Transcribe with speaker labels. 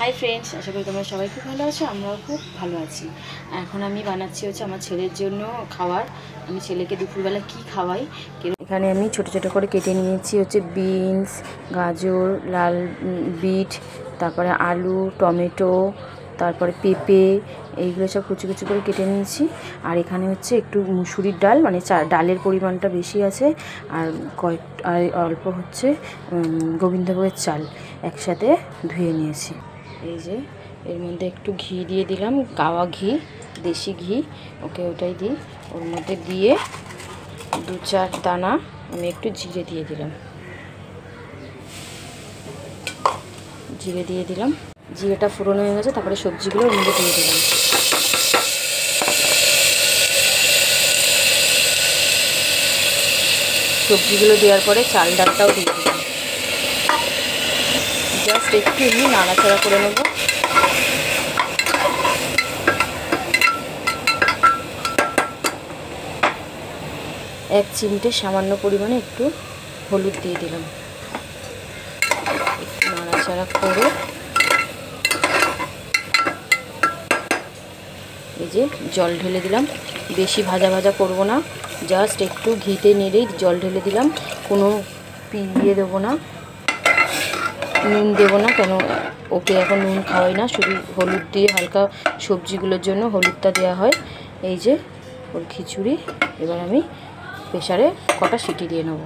Speaker 1: Hi friends, আশা করি তোমরা সবাই খুব ভালো আছো। আমরাও খুব ভালো আছি। এখন আমি বানাচ্ছি হচ্ছে আমার ছেলের জন্য খাবার। আমি ছেলেকে দুপুরবেলা কি খাওয়াই, এখানে আমি ছোট ছোট করে কেটে নিয়েছি হচ্ছে বিনস, গাজর, লাল বিট, তারপরে আলু, টমেটো, তারপরে পেঁপে, এইগুলো সব কুচি কুচি করে কেটে নিয়েছি। আর এখানে হচ্ছে একটু মুসুরির ডাল, মানে ডালের পরিমাণটা বেশি আছে, আর অল্প হচ্ছে গোবিন্দভোগের চাল একসাথে ধুয়ে নিয়েছি। এই যে এর মধ্যে একটু ঘি দিয়ে দিলাম, গাওয়া ঘি, দেশি ঘি, ওটাই দিই। ওর মধ্যে দিয়ে 2-4 দানা আমি একটু জিরে দিয়ে দিলাম। জিরেটা ফোড়ন হয়ে গেছে, তারপরে সবজিগুলো ওর মধ্যে দিয়ে দিলাম। সবজিগুলো দেওয়ার পরে চাল ডালটাও দিয়ে দিলাম। জাস্ট একটু এমনি নাড়াচাড়া করে নেব। এক চিমটে সামান্য পরিমাণে একটু হলুদ দিয়ে দিলাম। একটু নাড়াচাড়া করে এই যে জল ঢেলে দিলাম। বেশি ভাজা ভাজা করব না, জাস্ট একটু ঘিতে নেড়েই জল ঢেলে দিলাম। কোনো পিয়ে দেবো না, নুন দেবো না, কেন ওকে এখন নুন খাওয়াই না, শুধু হলুদ দিয়ে হালকা সবজিগুলোর জন্য হলুদটা দেওয়া হয়। এই যে ওর খিচুড়ি। এবার আমি প্রেসারে কটা সিটি দিয়ে নেবো।